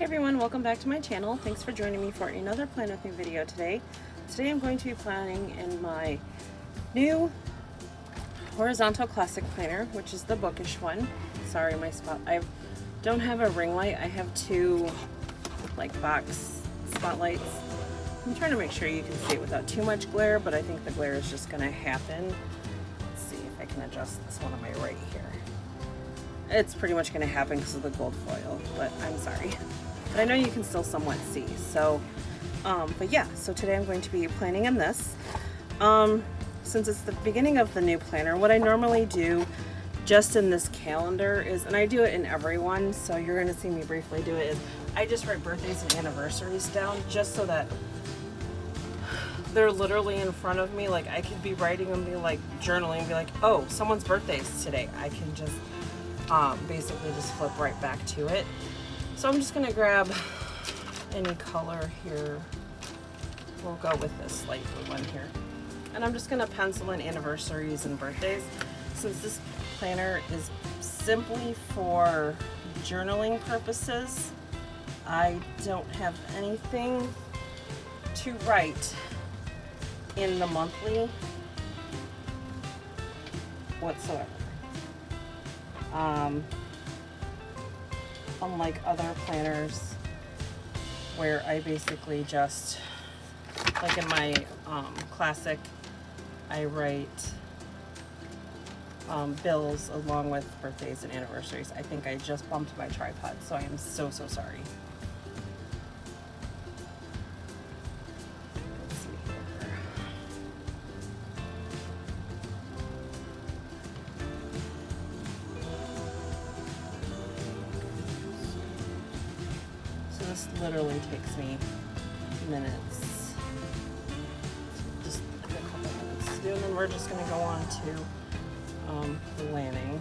Hey everyone, welcome back to my channel. Thanks for joining me for another Plan With Me video today. Today I'm going to be planning in my new horizontal classic planner, which is the Bookish one. Sorry, I don't have a ring light. I have two like box spotlights. I'm trying to make sure you can see it without too much glare, but I think the glare is just going to happen. Let's see if I can adjust this one on my right here. It's pretty much going to happen because of the gold foil, but I'm sorry. But I know you can still somewhat see. So, but yeah, so today I'm going to be planning in this. Since it's the beginning of the new planner, what I normally do just in this calendar is, and I do it in every one, so you're going to see me briefly do it, is I just write birthdays and anniversaries down just so that they're literally in front of me. Like I could be writing and be like journaling and be like, oh, someone's birthday's today. I can just basically just flip right back to it. So I'm just gonna grab any color here. We'll go with this light blue one here. And I'm just gonna pencil in anniversaries and birthdays. Since this planner is simply for journaling purposes, I don't have anything to write in the monthly whatsoever. Unlike other planners where I basically just, like in my classic, I write bills along with birthdays and anniversaries. I think I just bumped my tripod, so I am so sorry. This literally takes me minutes, just a couple minutes to do, and then we're just going to go on to planning.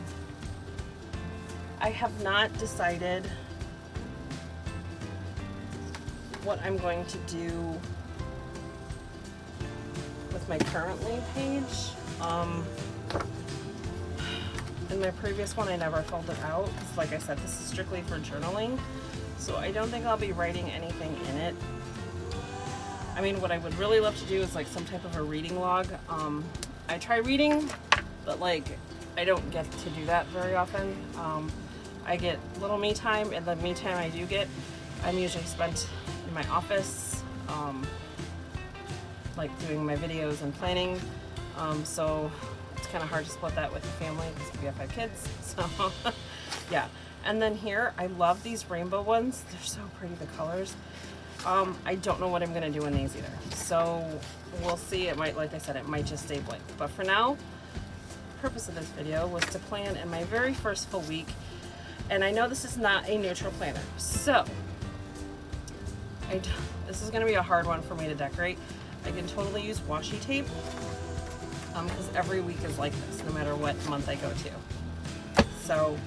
I have not decided what I'm going to do with my currently page. In my previous one I never filled it out because, like I said, this is strictly for journaling. So I don't think I'll be writing anything in it. I mean, what I would really love to do is like some type of a reading log. I try reading, but like I don't get to do that very often. I get little me time, and the me time I do get, I'm usually spent in my office, like doing my videos and planning. So it's kind of hard to split that with the family because we have 5 kids. So yeah. And then here, I love these rainbow ones. They're so pretty, the colors. I don't know what I'm gonna do in these either. So we'll see. It might, like I said, it might just stay blank. But for now, the purpose of this video was to plan in my very first full week. And I know this is not a neutral planner. So this is gonna be a hard one for me to decorate. I can totally use washi tape because every week is like this, no matter what month I go to. So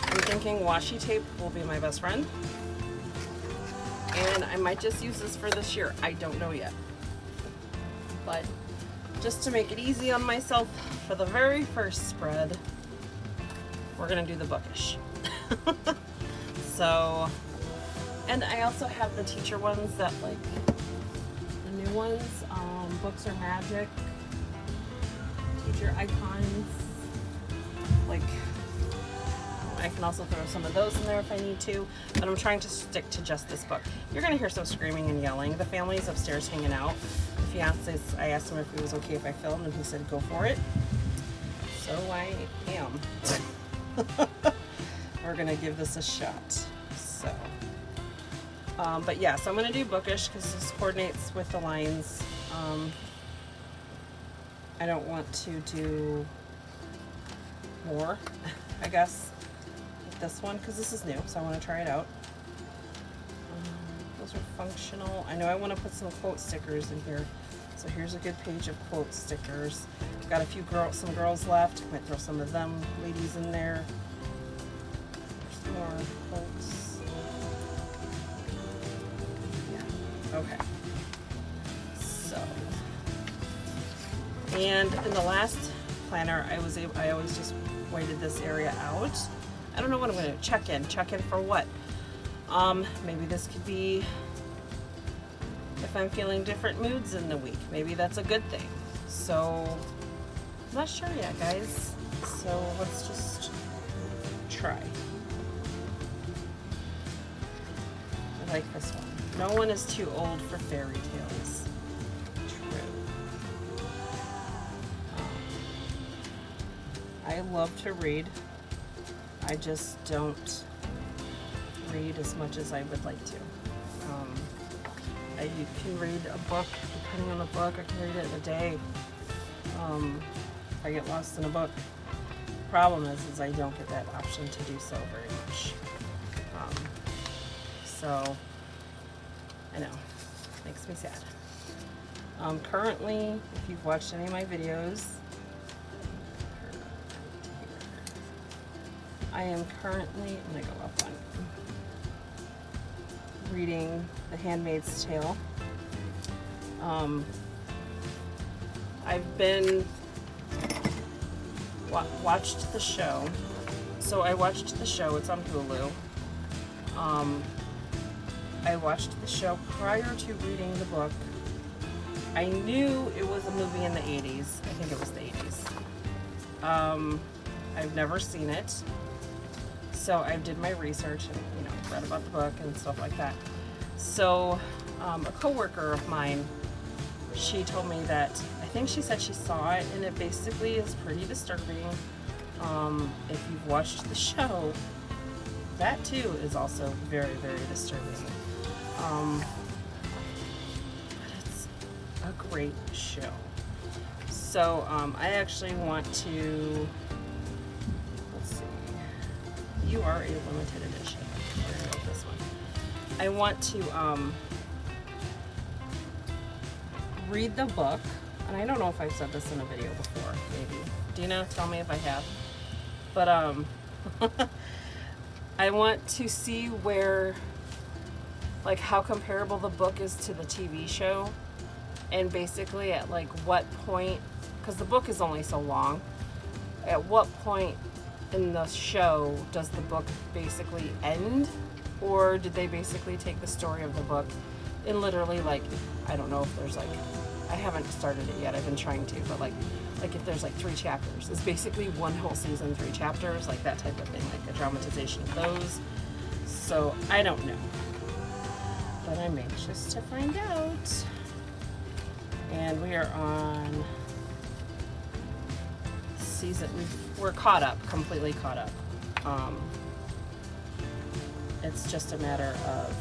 I'm thinking washi tape will be my best friend, and I might just use this for this year. I don't know yet, but just to make it easy on myself, for the very first spread, we're gonna do the Bookish. So, and I also have the teacher ones that, like the new ones, Books Are Magic, teacher icons, like I can also throw some of those in there if I need to, but I'm trying to stick to just this book. You're going to hear some screaming and yelling. The family's upstairs hanging out. The fiance, I asked him if it was okay if I filmed, and he said go for it. So I am. We're going to give this a shot. So, but yeah, so I'm going to do Bookish because this coordinates with the lines. I don't want to do more, I guess, this one because this is new, so I want to try it out. Those are functional. I know I want to put some quote stickers in here, so here's a good page of quote stickers. I've got a few some girls left. I might throw some of them ladies in there. There's more quotes. Yeah. Okay. So, and in the last planner, I always just weighted this area out. I don't know what I'm going to check in. Check in for what? Maybe this could be if I'm feeling different moods in the week. Maybe that's a good thing. So, I'm not sure yet, guys. So, let's just try. I like this one. No one is too old for fairy tales. True. I love to read. I just don't read as much as I would like to. I can read a book, depending on the book, I can read it in a day. If I get lost in a book. Problem is I don't get that option to do so very much. So, I know, makes me sad. Currently, if you've watched any of my videos, I am currently, I'm gonna go up one, reading The Handmaid's Tale. I've been watched the show. So I watched the show. It's on Hulu. I watched the show prior to reading the book. I knew it was a movie in the 80s. I think it was the 80s. I've never seen it. So I did my research and, you know, read about the book and stuff like that. So a coworker of mine, she told me that, I think she said she saw it, and it basically is pretty disturbing. If you've watched the show, that too is also very, very disturbing. But it's a great show. So I actually want to, let's see, you are a limited edition. We're gonna go with this one. I want to read the book, and I don't know if I've said this in a video before, maybe. Dina, tell me if I have. But I want to see where, like, how comparable the book is to the TV show, and basically at like what point, because the book is only so long, at what point in the show does the book basically end, or did they basically take the story of the book and literally, like, I don't know if there's like, I haven't started it yet, I've been trying to, but like if there's like 3 chapters, it's basically one whole season, 3 chapters, like that type of thing, like a dramatization of those. So I don't know, but I'm anxious to find out. And we are on season, we're caught up, completely caught up. It's just a matter of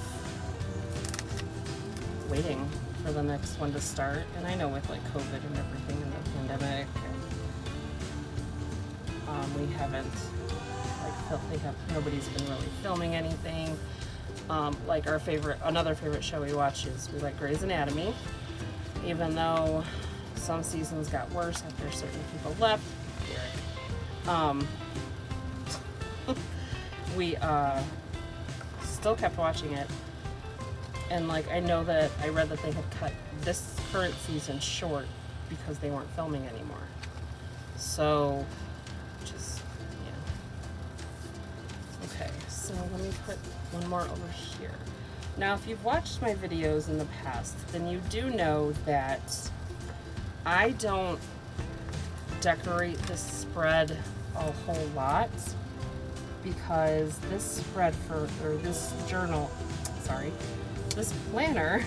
waiting for the next one to start. And I know with like COVID and everything and the pandemic, and we haven't nobody's been really filming anything. Like another favorite show we watch is we like Grey's Anatomy, even though some seasons got worse after certain people left. We still kept watching it. And like, I know that I read that they had cut this current season short because they weren't filming anymore. So, just, yeah. Okay, so let me put one more over here. Now, if you've watched my videos in the past, then you do know that I don't decorate this spread a whole lot, because this spread this journal, this planner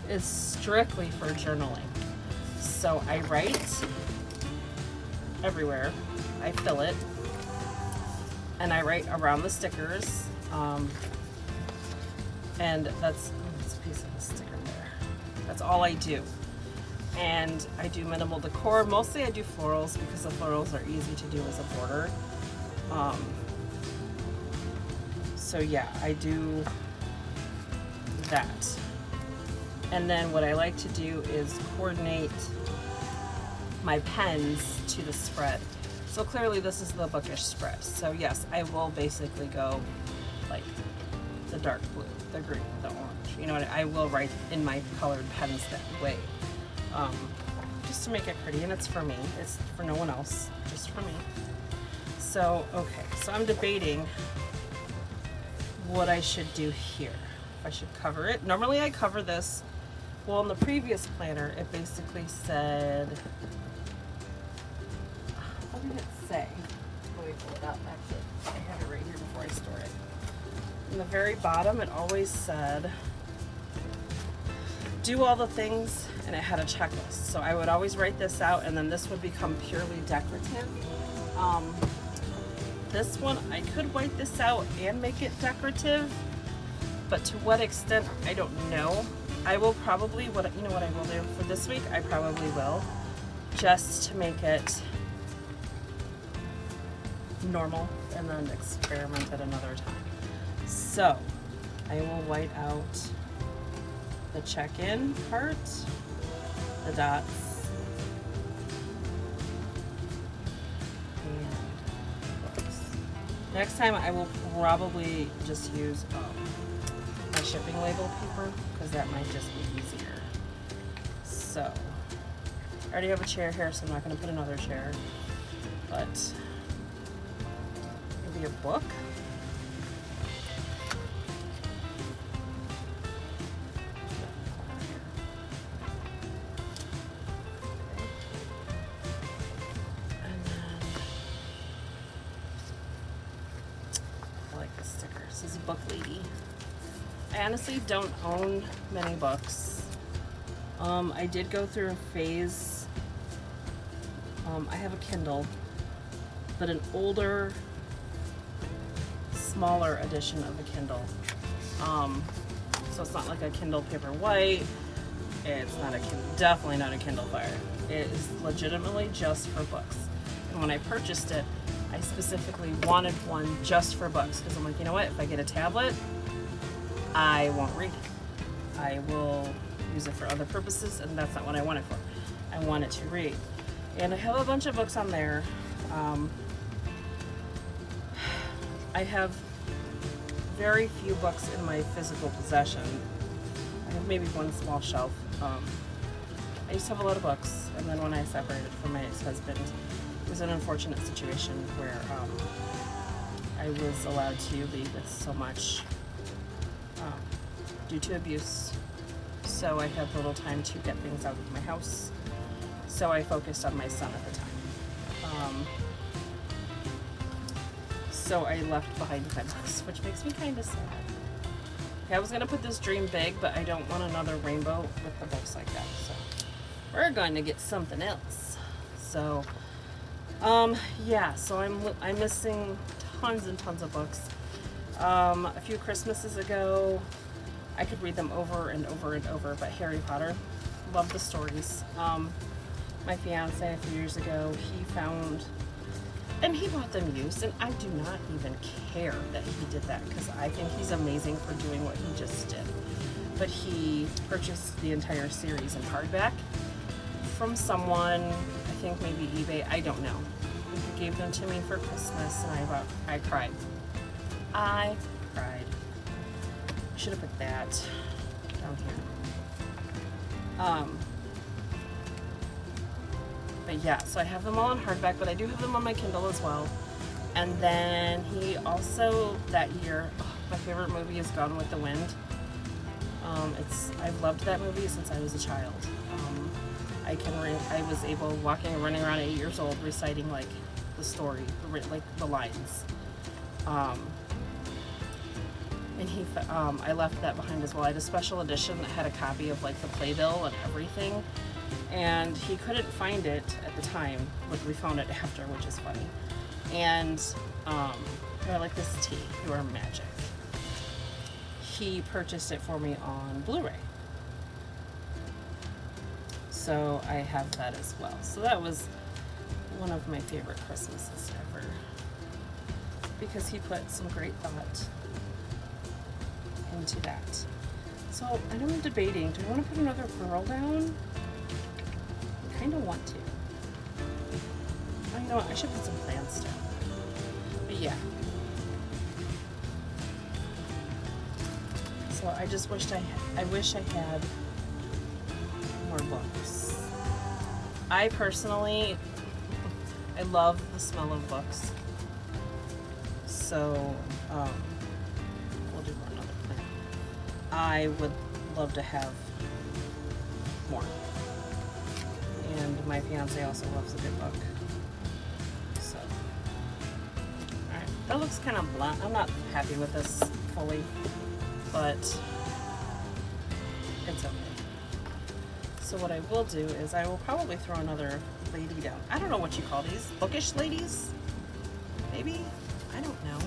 is strictly for journaling. So I write everywhere, I fill it, and I write around the stickers, and that's a piece of the sticker there. That's all I do. And I do minimal decor. Mostly I do florals because the florals are easy to do as a border. So yeah, I do that. And then what I like to do is coordinate my pens to the spread. So clearly this is the Bookish spread. So yes, I will basically go like the dark blue, the green, the orange. You know what? I will write in my colored pens that way. Just to make it pretty, and it's for me. It's for no one else, just for me. So, okay, so I'm debating what I should do here. If I should cover it. Normally I cover this. Well, in the previous planner, it basically said, what did it say? Let me pull it up, actually. I have it right here before I store it. In the very bottom, it always said, do all the things, and it had a checklist. So I would always write this out, and then this would become purely decorative. This one, I could white this out and make it decorative, but to what extent, I don't know. I will probably, what I will do for this week, I probably will, just to make it normal and then experiment at another time. So, I will white out the check-in part, the dots, and books. Next time I will probably just use my shipping label paper because that might just be easier. So, I already have a chair here, so I'm not going to put another chair, but maybe a book. This is a book lady. I honestly don't own many books. I did go through a phase. I have a Kindle, but an older, smaller edition of a Kindle. So it's not like a Kindle Paperwhite. It's not definitely not a Kindle Fire. It is legitimately just for books. And when I purchased it, I specifically wanted one just for books because I'm like, you know what? If I get a tablet, I won't read it. I will use it for other purposes, and that's not what I want it for. I want it to read. And I have a bunch of books on there. I have very few books in my physical possession. I have maybe one small shelf. I used to have a lot of books, and then when I separated from my ex-husband, it was an unfortunate situation where I was allowed to leave with so much due to abuse. So I had little time to get things out of my house. So I focused on my son at the time. So I left behind my books, which makes me kind of sad. Okay, I was gonna put this dream big, but I don't want another rainbow with the books like that. So we're going to get something else. So yeah, so I'm missing tons and tons of books. A few Christmases ago, I could read them over and over and over, but Harry Potter, love the stories. My fiance a few years ago, he found, and he bought them used, and I do not even care that he did that because I think he's amazing for doing what he just did. But he purchased the entire series in hardback from someone, I think maybe eBay, I don't know. He gave them to me for Christmas, and I cried. I cried. I should have put that down here. But yeah, so I have them all in hardback, but I do have them on my Kindle as well. And then he also, that year, my favorite movie is Gone with the Wind. I've loved that movie since I was a child. I was able, walking and running around 8 years old, reciting like the story, like the lines. And I left that behind as well. I had a special edition that had a copy of like the playbill and everything. And he couldn't find it at the time, but we found it after, which is funny. And I like this tea, You Are Magic. He purchased it for me on Blu-ray. So I have that as well. So that was one of my favorite Christmases ever, because he put some great thought into that. So I know I'm debating, do I want to put another girl down? I kind of want to. Oh, you know what? I should put some plants down. But yeah. So I just wished I wish I had more books. I personally, I love the smell of books. So we'll do another plan. I would love to have more. And my fiance also loves a good book. So, alright. That looks kind of blunt. I'm not happy with this fully, but it's okay. So what I will do is I will probably throw another lady down. I don't know what you call these. Bookish ladies? Maybe? I don't know.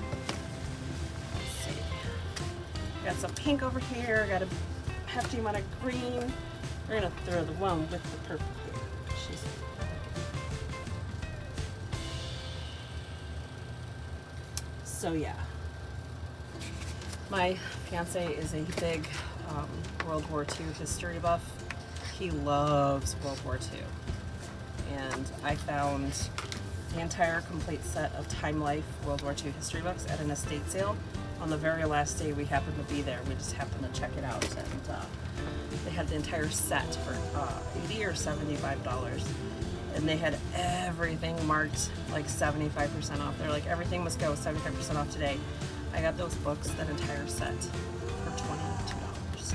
Let's see. Got some pink over here. Got a hefty amount of green. We're going to throw the one with the purple here. She's so yeah. My fiance is a big World War II history buff. He loves World War II. And I found the entire complete set of Time Life World War II history books at an estate sale. On the very last day we happened to be there. We just happened to check it out, and they had the entire set for $80 or $75. And they had everything marked like 75% off. They're like, everything must go 75% off today. I got those books, that entire set, for $22.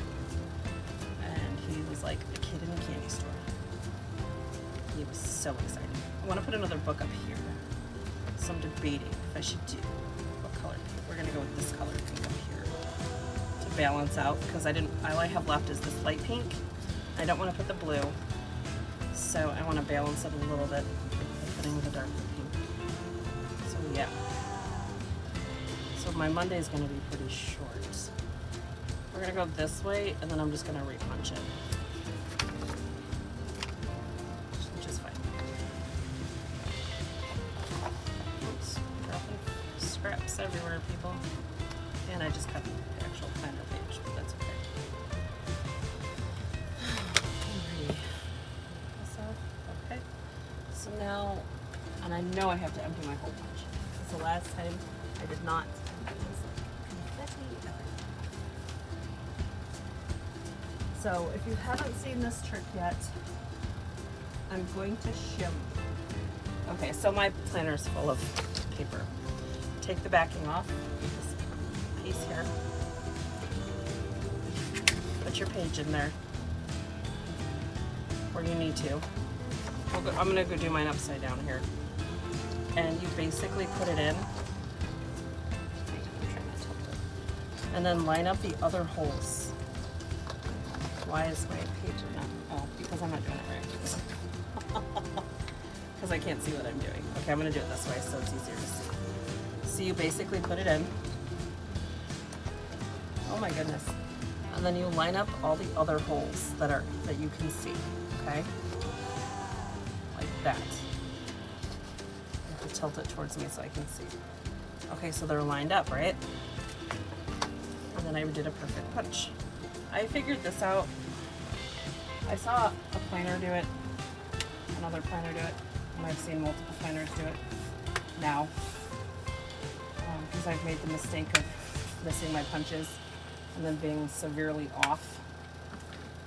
And he was like a kid in a candy store. He was so excited. I want to put another book up here. So I'm debating if I should do what color pink. We're gonna go with this color pink up here to balance out, because all I have left is this light pink. I don't want to put the blue, so I want to balance it a little bit by putting the darker pink. So yeah. So my Monday is going to be pretty short. We're going to go this way, and then I'm just going to repunch it. Which is fine. Oops, dropping scraps everywhere, people. And I just cut the actual planner page, but that's okay. Alrighty. This off. Okay. So now, and I know I have to empty my whole punch. Because the last time I did not. So if you haven't seen this trick yet, I'm going to show you. Okay, so my planner is full of paper. Take the backing off, this piece here. Put your page in there where you need to. I'm gonna go do mine upside down here. And you basically put it in. And then line up the other holes. Why is my page not? Oh, because I'm not doing it right. Because I can't see what I'm doing. Okay, I'm going to do it this way so it's easier to see. So you basically put it in. Oh my goodness. And then you line up all the other holes that you can see. Okay? Like that. You have to tilt it towards me so I can see. Okay, so they're lined up, right? And then I did a perfect punch. I figured this out. I saw a planner do it, another planner do it, and I've seen multiple planners do it now. Because I've made the mistake of missing my punches and then being severely off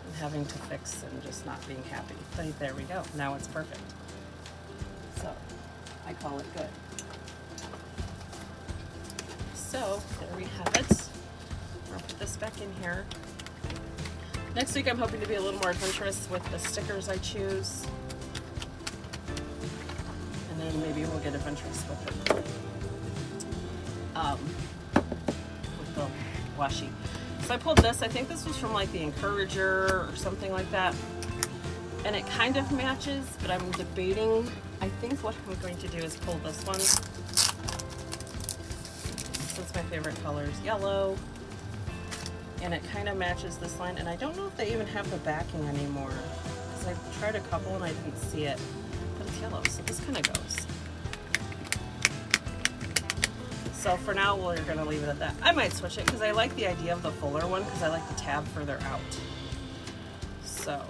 and having to fix and just not being happy. But there we go. Now it's perfect. So I call it good. So there we have it. I'll put this back in here. Next week I'm hoping to be a little more adventurous with the stickers I choose. And then maybe we'll get adventurous with the washi. So I pulled this. I think this was from like the Encourager or something like that. And it kind of matches, but I'm debating. I think what I'm going to do is pull this one. Since my favorite color is yellow. And it kind of matches this line, and I don't know if they even have the backing anymore, because I tried a couple and I didn't see it, but it's yellow, so this kind of goes. So for now, we're going to leave it at that. I might switch it, because I like the idea of the fuller one, because I like the tab further out. So.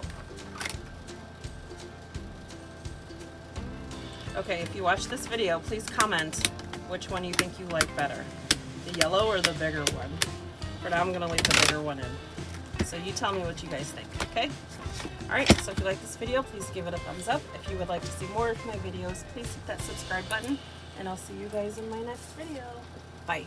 Okay, if you watch this video, please comment which one you think you like better, the yellow or the bigger one. For now, I'm going to leave the bigger one in. So you tell me what you guys think, okay? Alright, so if you like this video, please give it a thumbs up. If you would like to see more of my videos, please hit that subscribe button. And I'll see you guys in my next video. Bye.